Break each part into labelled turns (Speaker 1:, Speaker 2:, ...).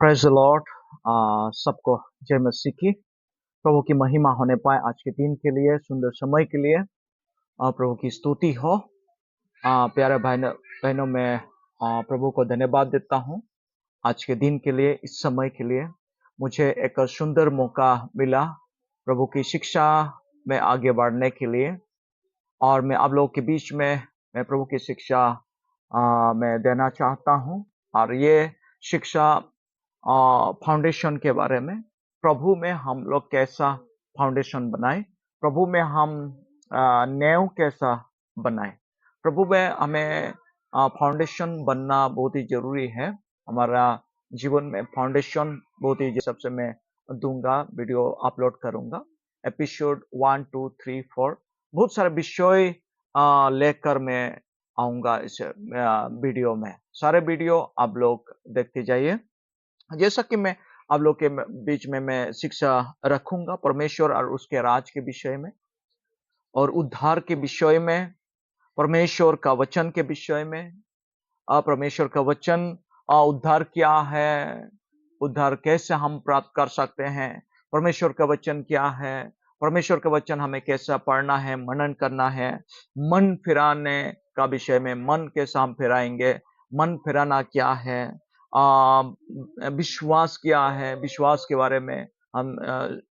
Speaker 1: Praise the Lord. सबको जय मसीह की। प्रभु की महिमा होने पाए आज के दिन के लिए, सुंदर समय के लिए। प्रभु की स्तुति हो। प्यारे बहनों मैं प्रभु को धन्यवाद देता हूँ आज के दिन के लिए, इस समय के लिए। मुझे एक सुंदर मौका मिला प्रभु की शिक्षा में आगे बढ़ने के लिए, और मैं आप लोगों के बीच में मैं प्रभु की शिक्षा मैं देना चाहता हूँ। और ये शिक्षा फाउंडेशन के बारे में, प्रभु में हम लोग कैसा फाउंडेशन बनाए, प्रभु में हम नींव कैसा बनाए। प्रभु में हमें फाउंडेशन बनना बहुत ही जरूरी है। हमारा जीवन में फाउंडेशन बहुत ही, सबसे मैं दूंगा, वीडियो अपलोड करूंगा, एपिसोड 1, 2, 3, 4 बहुत सारे विषय लेकर मैं आऊंगा इस वीडियो में। सारे वीडियो आप लोग देखते जाइए। जैसा कि मैं आप लोग के बीच में मैं शिक्षा रखूंगा परमेश्वर और उसके राज के विषय में, और उद्धार के विषय में, परमेश्वर का वचन के विषय में। परमेश्वर का वचन, उद्धार क्या है, उद्धार कैसे हम प्राप्त कर सकते हैं, परमेश्वर का वचन क्या है, परमेश्वर का वचन हमें कैसा पढ़ना है, मनन करना है। मन फिराने का विषय में, मन कैसे हम फिराएंगे, मन फिराना क्या है, विश्वास क्या है, विश्वास के बारे में हम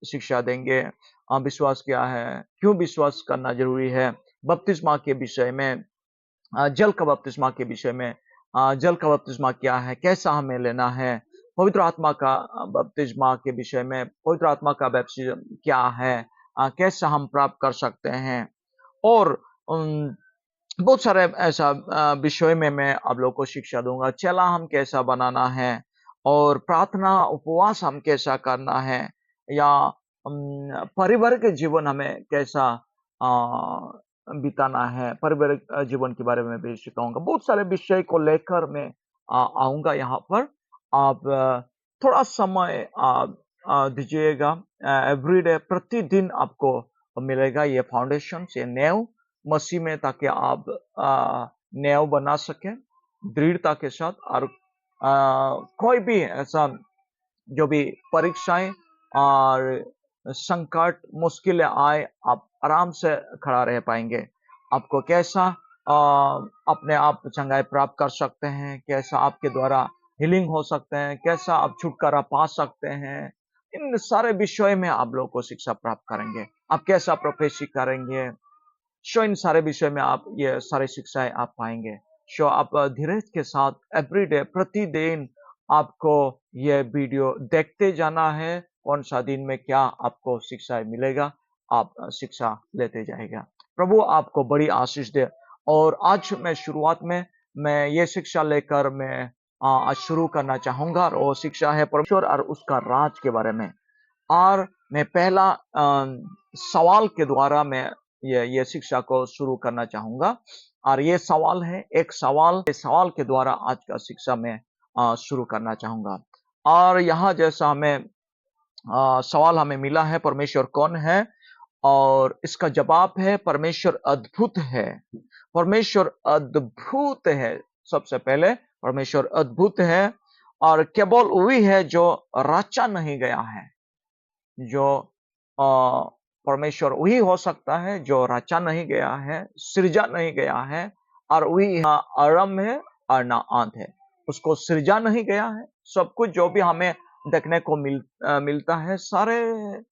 Speaker 1: शिक्षा देंगे। विश्वास क्या है, क्यों विश्वास करना जरूरी है, बपतिस्मा के विषय में, जल का बपतिस्मा के विषय में, जल का बपतिस्मा क्या है, कैसा हमें लेना है, पवित्र आत्मा का बपतिस्मा के विषय में, पवित्र आत्मा का बैप्टिज्म क्या है, कैसा हम प्राप्त कर सकते हैं। और बहुत सारे ऐसा विषय में मैं आप लोगों को शिक्षा दूंगा। चेला हम कैसा बनाना है, और प्रार्थना उपवास हम कैसा करना है, या परिवार के जीवन हमें कैसा बिताना है, पारिवारिक जीवन के बारे में भी सिखाऊंगा। बहुत सारे विषय को लेकर मैं आऊंगा यहाँ पर। आप थोड़ा समय दीजिएगा। एवरीडे, प्रतिदिन आपको मिलेगा ये फाउंडेशन, ये नींव मसीह में, ताकि आप नींव बना सकें दृढ़ता के साथ। और कोई भी ऐसा जो भी परीक्षाएं और संकट मुश्किलें आए, आप आराम से खड़ा रह पाएंगे। आपको कैसा अपने आप चंगाई प्राप्त कर सकते हैं, कैसा आपके द्वारा हीलिंग हो सकते हैं, कैसा आप छुटकारा पा सकते हैं, इन सारे विषय में आप लोगों को शिक्षा प्राप्त करेंगे। आप कैसा प्रोफेसी करेंगे, इन सारे विषय में आप ये सारी शिक्षाएं आप पाएंगे। आप धीरज के साथ एवरीडे, प्रतिदिन आपको ये वीडियो देखते जाना है। कौन सा दिन में क्या आपको शिक्षा मिलेगा, आप शिक्षा लेते जाएगा। प्रभु आपको बड़ी आशीष दे। और आज मैं शुरुआत में मैं ये शिक्षा लेकर मैं आज शुरू करना चाहूंगा, और वो शिक्षा है परमेश्वर और उसका राज के बारे में। और मैं पहला सवाल के द्वारा मैं ये शिक्षा को शुरू करना चाहूंगा। और ये सवाल है, एक सवाल, इस सवाल के द्वारा आज का शिक्षा में शुरू करना चाहूंगा। और यहाँ जैसा हमें सवाल हमें मिला है, परमेश्वर कौन है, और इसका जवाब है परमेश्वर अद्भुत है। परमेश्वर अद्भुत है। सबसे पहले परमेश्वर अद्भुत है, और केवल वही है जो रचा नहीं गया है। जो परमेश्वर वही हो सकता है जो रचा नहीं गया है, सृजा नहीं गया है, और वही ना आरंभ है और ना अंत है। उसको सृजा नहीं गया है। सब कुछ जो भी हमें देखने को मिलता है, सारे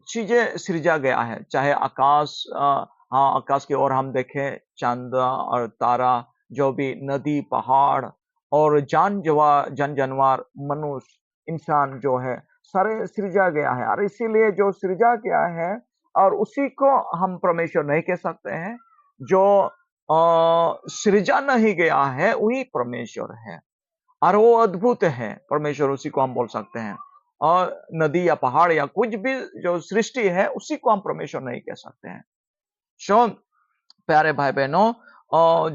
Speaker 1: चीजें सृजा गया है। चाहे आकाश, हाँ, आकाश की ओर हम देखें, चांद और तारा, जो भी नदी, पहाड़, और जान जानवर, मनुष्य, इंसान जो है, सारे सृजा गया है। और इसीलिए जो सृजा गया है, और उसी को हम परमेश्वर नहीं कह सकते हैं। जो सृजा नहीं गया है वही परमेश्वर है, और वो अद्भुत है। परमेश्वर उसी को हम बोल सकते हैं। और नदी या पहाड़ या कुछ भी जो सृष्टि है, उसी को हम परमेश्वर नहीं कह सकते हैं। सो प्यारे भाई बहनों,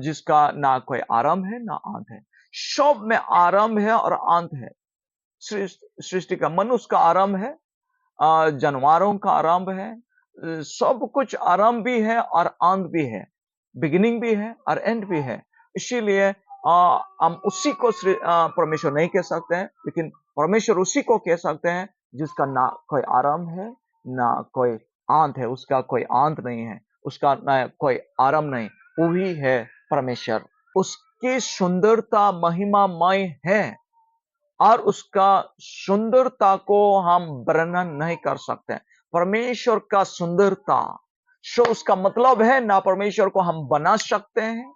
Speaker 1: जिसका ना कोई आरंभ है ना अंत है। सब में आरंभ है और अंत है। सृष्टि का, मनुष्य का आरंभ है, जानवरों का आरंभ है, सब कुछ आरंभ भी है और अंत भी है, बिगिनिंग भी है और एंड भी है। इसीलिए हम उसी को परमेश्वर नहीं कह सकते हैं, लेकिन परमेश्वर उसी को कह सकते हैं जिसका ना कोई आरंभ है, ना कोई अंत है, उसका कोई अंत नहीं है, उसका ना कोई आरंभ नहीं, वही है परमेश्वर। उसकी सुंदरता महिमामय है और उसका सुंदरता को हम वर्णन नहीं कर सकते। परमेश्वर का सुंदरता, सो उसका मतलब है ना परमेश्वर को हम बना सकते हैं,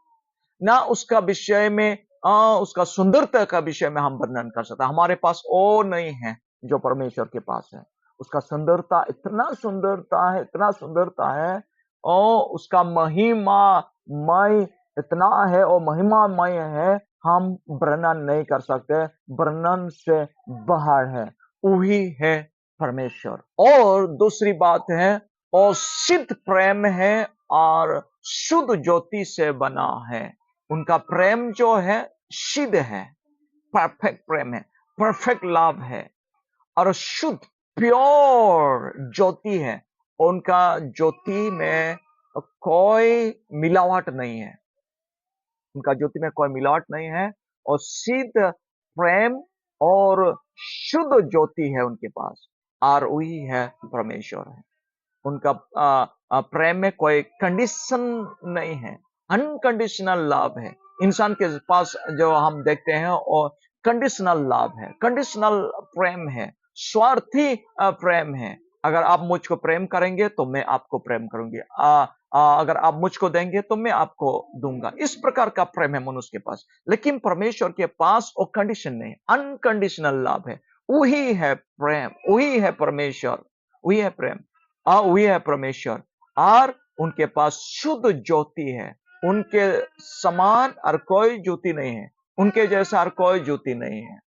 Speaker 1: ना उसका विषय में उसका सुंदरता का विषय में हम वर्णन कर सकते हैं। हमारे पास वो नहीं है जो परमेश्वर के पास है। उसका सुंदरता इतना सुंदरता है, इतना सुंदरता है, और उसका महिमामय इतना है और महिमामय है, हम वर्णन नहीं कर सकते, वर्णन से बाहर है। वही है परमेश्वर। और दूसरी बात है, और सिद्ध प्रेम है और शुद्ध ज्योति से बना है। उनका प्रेम जो है सिद्ध है, परफेक्ट प्रेम है, परफेक्ट लव है, और शुद्ध प्योर ज्योति है। उनका ज्योति में कोई मिलावट नहीं है, उनका ज्योति में कोई मिलावट नहीं है, और सिद्ध प्रेम और शुद्ध ज्योति है उनके पास, और वही है परमेश्वर है। उनका प्रेम में कोई कंडीशन नहीं है, अनकंडीशनल लव है। इंसान के पास जो हम देखते हैं और कंडीशनल लव है, कंडीशनल प्रेम है, स्वार्थी प्रेम है। अगर आप मुझको प्रेम करेंगे तो मैं आपको प्रेम करूंगी, अगर आप मुझको देंगे तो मैं आपको दूंगा। इस प्रकार का प्रेम है मनुष्य के पास। लेकिन परमेश्वर के पास वो कंडीशन नहीं, अनकंडीशनल लव है। वही है प्रेम, वही है परमेश्वर, वही है प्रेम, वही है परमेश्वर। और उनके पास शुद्ध ज्योति है, उनके समान और कोई ज्योति नहीं है, उनके जैसा और कोई ज्योति नहीं है।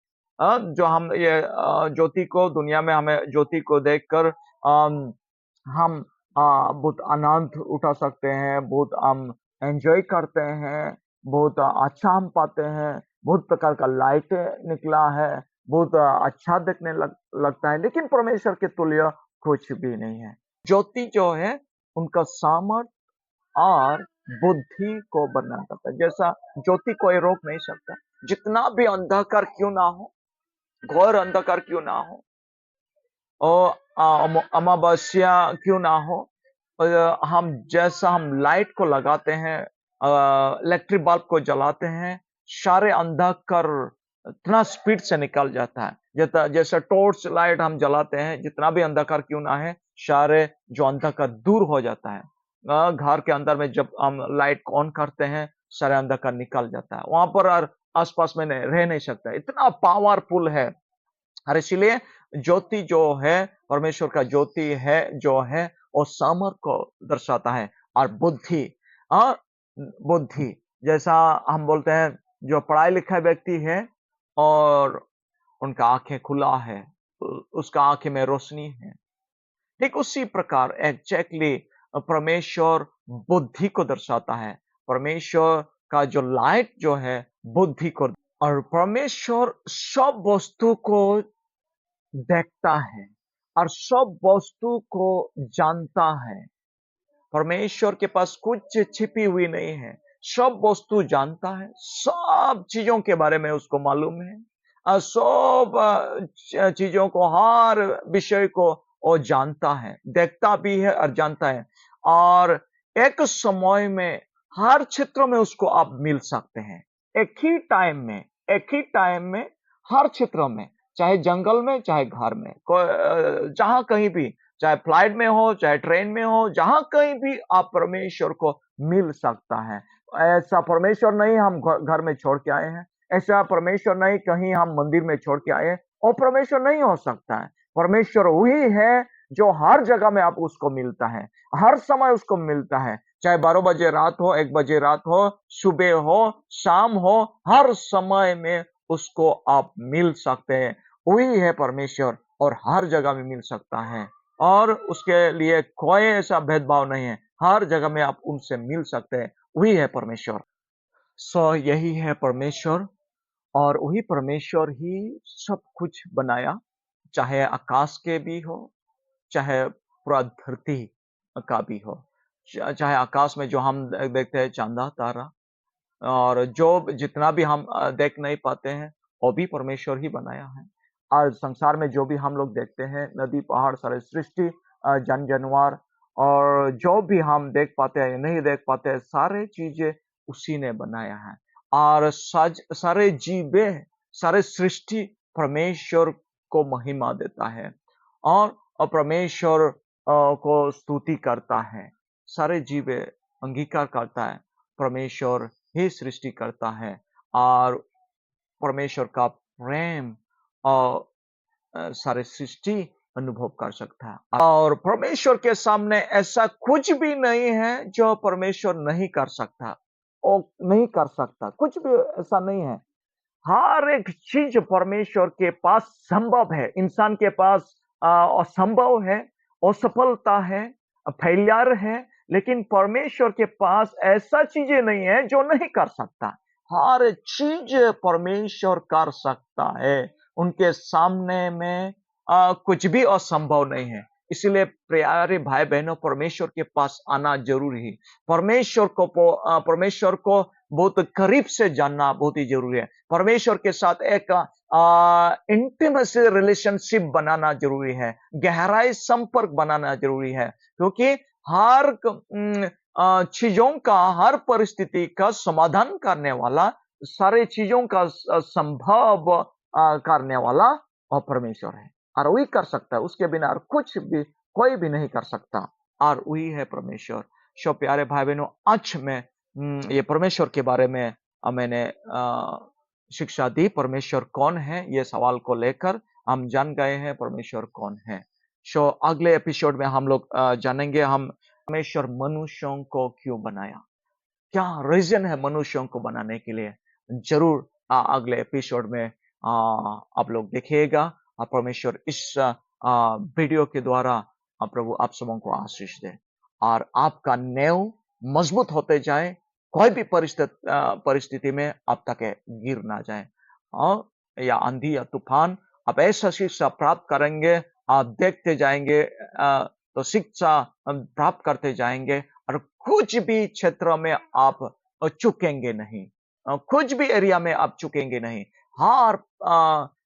Speaker 1: जो हम ये ज्योति को, दुनिया में हमें ज्योति को देखकर हम बहुत आनंद उठा सकते हैं, बहुत हम एंजॉय करते हैं, बहुत अच्छा हम पाते हैं, बहुत प्रकार का लाइट निकला है, बहुत अच्छा देखने लगता है, लेकिन परमेश्वर के तुल्य कुछ भी नहीं है। ज्योति जो है उनका सामर्थ और बुद्धि को वर्णन करता है। जैसा ज्योति कोई रोक नहीं सकता, जितना भी अंधकार क्यों ना हो, घोर अंधकार क्यों ना हो, और अमावस्या क्यों ना हो, हम जैसा हम लाइट को लगाते हैं, इलेक्ट्रिक बल्ब को जलाते हैं, सारे अंधकार इतना स्पीड से निकल जाता है। जैसे टॉर्च लाइट हम जलाते हैं, जितना भी अंधकार क्यों ना है, सारे जो अंधकार दूर हो जाता है। घर के अंदर में जब हम लाइट को ऑन करते हैं, सारे अंधकार निकल जाता है, वहां पर और आसपास में रह नहीं सकता, इतना पावरफुल है। और इसीलिए ज्योति जो है, परमेश्वर का ज्योति है जो है, वो सामर्थ को दर्शाता है। और बुद्धि, और बुद्धि जैसा हम बोलते हैं, जो पढ़ाई लिखा व्यक्ति है और उनका आंखें खुला है, उसका आंखें में रोशनी है, ठीक उसी प्रकार एग्जैक्टली परमेश्वर बुद्धि को दर्शाता है। परमेश्वर का जो लाइट जो है बुद्धि को, और परमेश्वर सब वस्तु को देखता है और सब वस्तु को जानता है। परमेश्वर के पास कुछ छिपी हुई नहीं है, सब वस्तु जानता है, सब चीजों के बारे में उसको मालूम है, सब चीजों को, हर विषय को वो जानता है, देखता भी है और जानता है। और एक समय में हर क्षेत्र में उसको आप मिल सकते हैं, एक ही टाइम में, एक ही टाइम में, हर क्षेत्र में, चाहे जंगल में, चाहे घर में, जहां कहीं भी, चाहे फ्लाइट में हो, चाहे ट्रेन में हो, जहां कहीं भी आप परमेश्वर को मिल सकता है। ऐसा परमेश्वर नहीं हम घर में छोड़ के आए हैं, ऐसा परमेश्वर नहीं कहीं हम मंदिर में छोड़ के आए हैं, और परमेश्वर नहीं हो सकता है। परमेश्वर वही है जो हर जगह में आप उसको मिलता है, हर समय उसको मिलता है, चाहे 12 बजे रात हो, 1 बजे रात हो, सुबह हो, शाम हो, हर समय में उसको आप मिल सकते हैं। वही है परमेश्वर, और हर जगह में मिल सकता है, और उसके लिए कोई ऐसा भेदभाव नहीं है, हर जगह में आप उनसे मिल सकते हैं। वही है परमेश्वर। यही है परमेश्वर, और वही परमेश्वर ही सब कुछ बनाया, चाहे आकाश के भी हो, चाहे पूरा धरती का भी हो, चाहे आकाश में जो हम देखते हैं चांदा तारा, और जो जितना भी हम देख नहीं पाते हैं, वो भी परमेश्वर ही बनाया है। आज संसार में जो भी हम लोग देखते हैं, नदी, पहाड़, सारे सृष्टि, जन-जानवर और जो भी हम देख पाते हैं, नहीं देख पाते हैं, सारे चीज़ें उसी ने बनाया है। और सारे जीवे, सारे सृष्टि परमेश्वर को महिमा देता है और परमेश्वर को स्तुति करता है। सारे जीवे अंगीकार करता है, परमेश्वर ही सृष्टि करता है और परमेश्वर का प्रेम और सारे सृष्टि अनुभव कर सकता है और परमेश्वर के सामने ऐसा कुछ भी नहीं है जो परमेश्वर नहीं कर सकता और नहीं कर सकता, कुछ भी ऐसा नहीं है। हर एक चीज परमेश्वर के पास संभव है। इंसान के पास असंभव है, असफलता है, फेलियर है, लेकिन परमेश्वर के पास ऐसा चीजें नहीं है जो नहीं कर सकता। हर चीज परमेश्वर कर सकता है। उनके सामने में कुछ भी असंभव नहीं है। इसलिए प्यारे भाई बहनों, परमेश्वर के पास आना जरूरी है। परमेश्वर को बहुत करीब से जानना बहुत ही जरूरी है। परमेश्वर के साथ एक इंटीमेसी रिलेशनशिप बनाना जरूरी है, गहराई संपर्क बनाना जरूरी है, क्योंकि हर चीजों का, हर परिस्थिति का समाधान करने वाला, सारे चीजों का संभव करने वाला और परमेश्वर है और वही कर सकता है। उसके बिना और कुछ भी कोई भी नहीं कर सकता और वही है परमेश्वर। सो प्यारे भाई बहनों, आज मैं ये परमेश्वर के बारे में मैंने शिक्षा दी। परमेश्वर कौन है, ये सवाल को लेकर हम जान गए हैं परमेश्वर कौन है। सो अगले एपिसोड में हम लोग जानेंगे हम परमेश्वर मनुष्यों को क्यों बनाया, क्या रीजन है मनुष्यों को बनाने के लिए। जरूर अगले एपिसोड में आप लोग देखिएगा। परमेश्वर इस वीडियो के द्वारा प्रभु आप सबों को आशीष दे और आपका नेव मजबूत होते जाए, कोई भी परिस्थिति में आप तक गिर ना जाए और या आंधी या तूफान, आप ऐसा शिक्षा प्राप्त करेंगे, आप देखते जाएंगे तो शिक्षा प्राप्त करते जाएंगे और कुछ भी क्षेत्र में आप चुकेंगे नहीं, कुछ भी एरिया में आप चुकेंगे नहीं। हर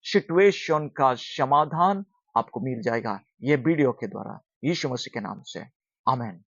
Speaker 1: सिचुएशन का समाधान आपको मिल जाएगा ये वीडियो के द्वारा, यीशु मसीह के नाम से, आमीन।